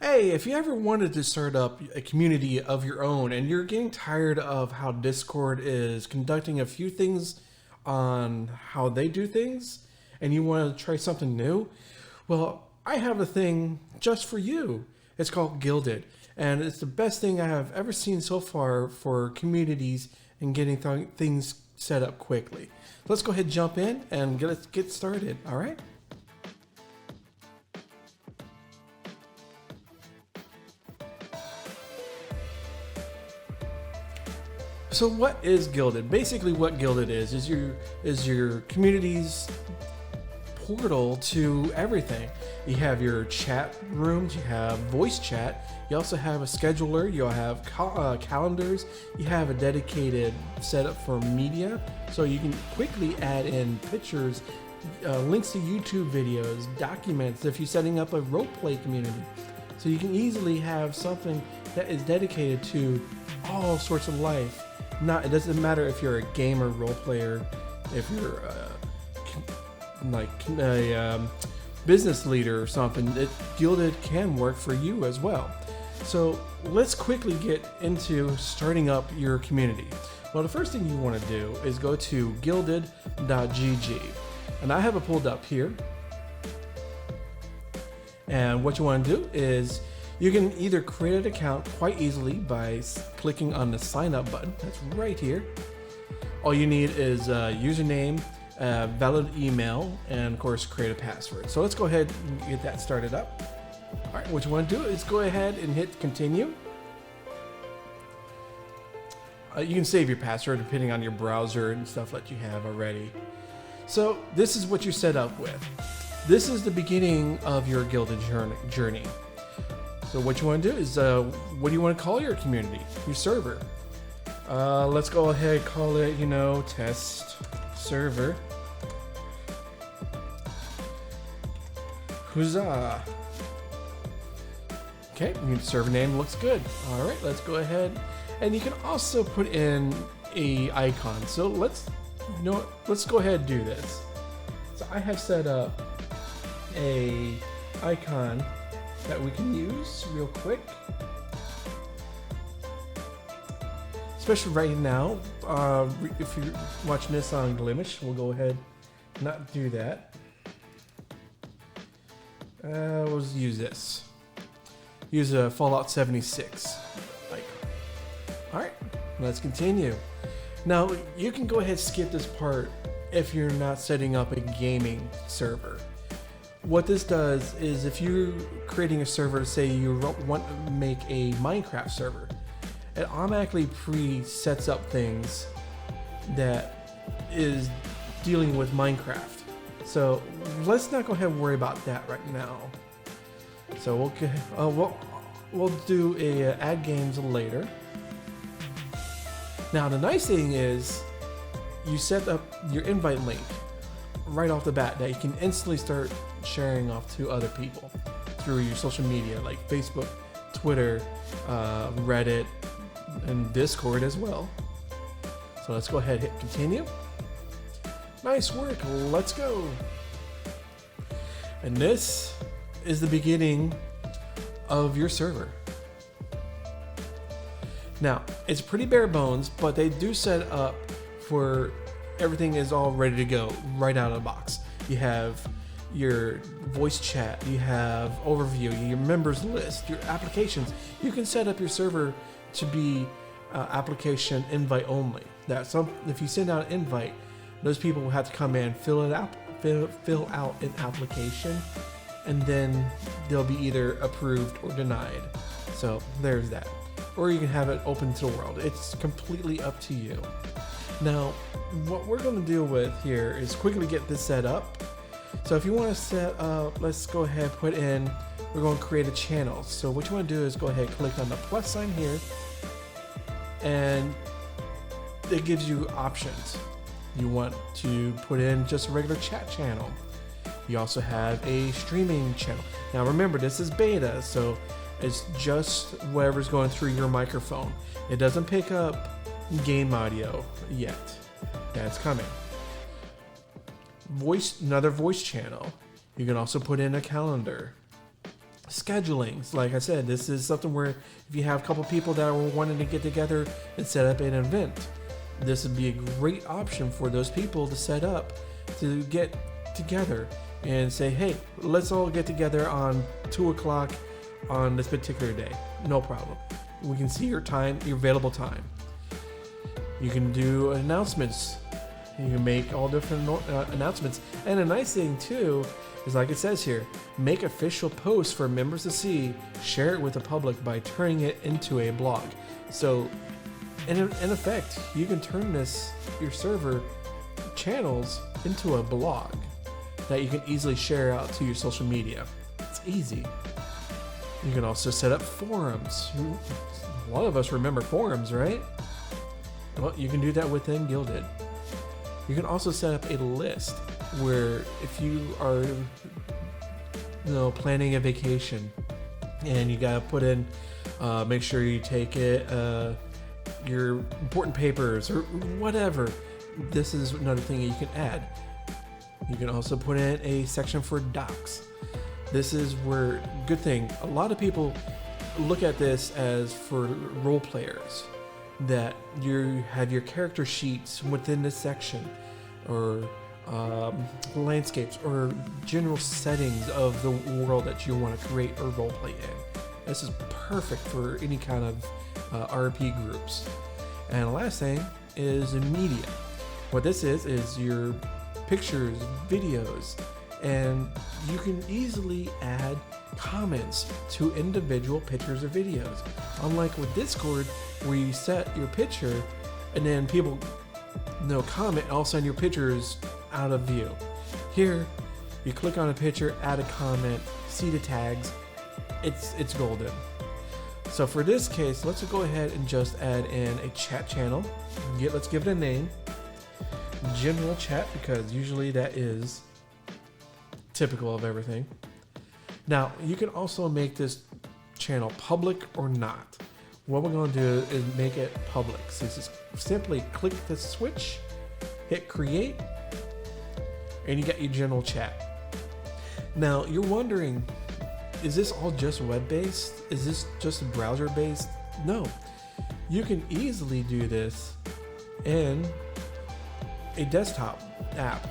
Hey, if you ever wanted to start up a community of your own and you're getting tired of how Discord is conducting a few things on how they do things and you want to try something new, well, I have a thing just for you. It's called Gilded, and it's the best thing I have ever seen so far for communities and getting things set up quickly. Let's go ahead and jump in and let's get started, all right? So what is Gilded? Basically what Gilded is your community's portal to everything. You have your chat rooms, you have voice chat, you also have a scheduler, you'll have calendars, you have a dedicated setup for media, so you can quickly add in pictures, links to YouTube videos, documents if you're setting up a roleplay community. So you can easily have something that is dedicated to all sorts of life. It doesn't matter if you're a gamer, role player, if you're a business leader or something. Gilded can work for you as well. So let's quickly get into starting up your community. Well, the first thing you want to do is go to gilded.gg, and I have it pulled up here. And what you want to do is you can either create an account quite easily by clicking on the sign up button. That's right here. All you need is a username, a valid email, and of course create a password. So let's go ahead and get that started up. All right, what you want to do is go ahead and hit continue. You can save your password depending on your browser and stuff that you have already. So this is what you set up with. This is the beginning of your Gilded journey. So what you want to do is, what do you want to call your community, your server? Let's go ahead and call it, test server. Huzzah! Okay, your server name looks good. All right, let's go ahead, and you can also put in a icon. So let's go ahead and do this. So I have set up a icon that we can use real quick, especially right now. If you're watching this on Glimish, we'll go ahead and not do that. We'll use this. Use a Fallout 76 icon. All right, let's continue. Now you can go ahead and skip this part if you're not setting up a gaming server. What this does is, if you're creating a server, say you want to make a Minecraft server, it automatically pre-sets up things that is dealing with Minecraft. So let's not go ahead and worry about that right now. So we'll do a add games later. Now the nice thing is, you set up your invite link right off the bat that you can instantly start sharing off to other people through your social media like Facebook, Twitter, Reddit, and Discord as well. So let's go ahead and hit continue. Nice work, let's go. And this is the beginning of your server. Now, it's pretty bare bones, but they do set up for everything is all ready to go right out of the box. You have your voice chat, you have overview, your members list, your applications. You can set up your server to be application invite only. If you send out an invite, those people will have to come in, fill out an application, and then they'll be either approved or denied. So there's that. Or you can have it open to the world. It's completely up to you. Now, what we're going to deal with here is quickly get this set up. So if you want to set up, let's go ahead and put in, we're going to create a channel. So what you want to do is go ahead and click on the plus sign here, and it gives you options. You want to put in just a regular chat channel. You also have a streaming channel. Now remember, this is beta, so it's just whatever's going through your microphone. It doesn't pick up game audio yet. That's coming. Another voice channel. You can also put in a calendar. Scheduling. Like I said, this is something where if you have a couple people that are wanting to get together and set up an event, this would be a great option for those people to set up to get together and say, hey, let's all get together on 2 o'clock on this particular day. No problem. We can see your time, your available time. You can do announcements. You can make all different announcements. And a nice thing too is, like it says here, make official posts for members to see, share it with the public by turning it into a blog. So in effect, you can turn your server channels into a blog that you can easily share out to your social media. It's easy. You can also set up forums. A lot of us remember forums, right? Well, you can do that within Guilded. You can also set up a list where if you are, planning a vacation and you gotta put in, make sure you take it, your important papers or whatever. This is another thing you can add. You can also put in a section for docs. This is where, good thing, a lot of people look at this as for role players, that you have your character sheets within this section, or landscapes or general settings of the world that you want to create or roleplay in. This is perfect for any kind of RP groups. And the last thing is media. What this is your pictures, videos, and you can easily add comments to individual pictures or videos. Unlike with Discord, where you set your picture and then people comment, and all of a sudden your picture is out of view. Here, you click on a picture, add a comment, see the tags, it's golden. So for this case, let's go ahead and just add in a chat channel. Let's give it a name, general chat, because usually that is typical of everything. Now, you can also make this channel public or not. What we're going to do is make it public. So just simply click the switch, hit create, and you got your general chat. Now, you're wondering, is this all just web-based? Is this just browser-based? No. You can easily do this in a desktop app,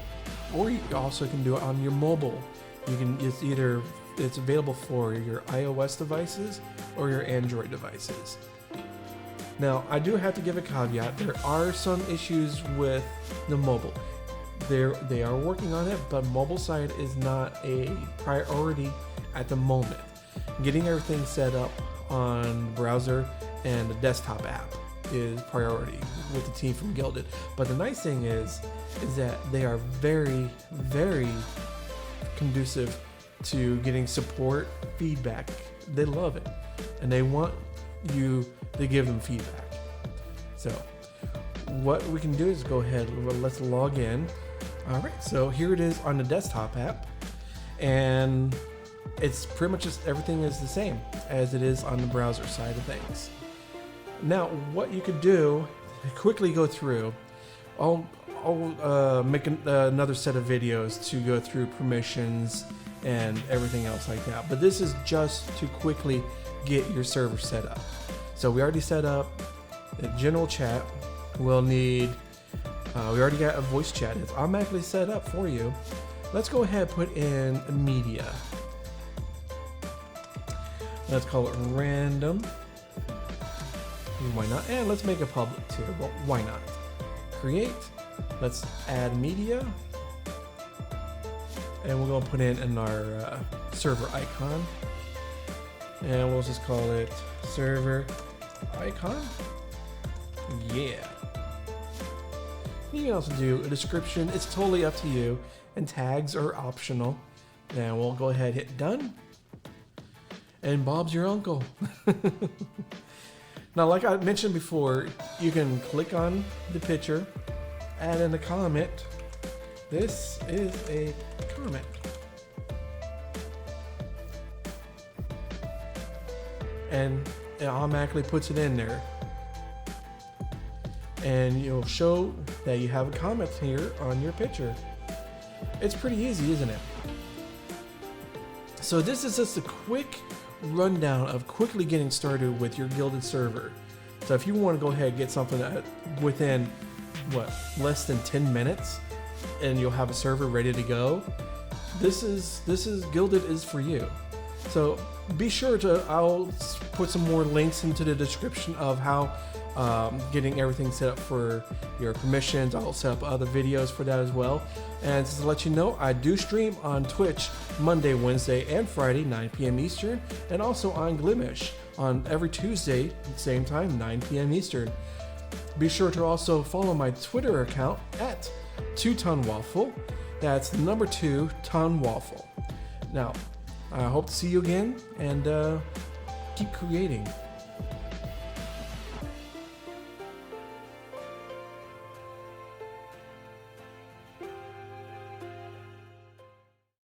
or you also can do it on your mobile. It's available for your iOS devices or your Android devices. Now, I do have to give a caveat. There are some issues with the mobile. They are working on it, but mobile side is not a priority at the moment. Getting everything set up on browser and the desktop app is priority with the team from Guilded. But the nice thing is that they are very, very conducive to getting support, feedback. They love it, and they want you to give them feedback. So what we can do is go ahead, let's log in. All right, so here it is on the desktop app, and it's pretty much just everything is the same as it is on the browser side of things. Now, what you could do, quickly go through, I'll make another set of videos to go through permissions and everything else like that. But this is just to quickly get your server set up. So we already set up a general chat. We'll need, we already got a voice chat. It's automatically set up for you. Let's go ahead and put in media. Let's call it random. Why not? And let's make it public too. Well, why not? Create. Let's add media. And we're going to put in our server icon. And we'll just call it server icon. Yeah. You can also do a description. It's totally up to you. And tags are optional. And we'll go ahead and hit done. And Bob's your uncle. Now, like I mentioned before, you can click on the picture, add in a comment. This is a comment. And it automatically puts it in there. And you'll show that you have a comment here on your picture. It's pretty easy, isn't it? So this is just a quick rundown of quickly getting started with your Guilded server. So if you want to go ahead and get something within less than 10 minutes, and you'll have a server ready to go, this is Guilded is for you. So be sure to, I'll put some more links into the description of how getting everything set up for your permissions. I'll set up other videos for that as well. And just to let you know, I do stream on Twitch Monday, Wednesday, and Friday, 9 p.m. Eastern, and also on Glimish on every Tuesday, same time, 9 p.m. Eastern. Be sure to also follow my Twitter account at 2tonwaffle. That's the number 2 ton waffle. Now, I hope to see you again, and keep creating.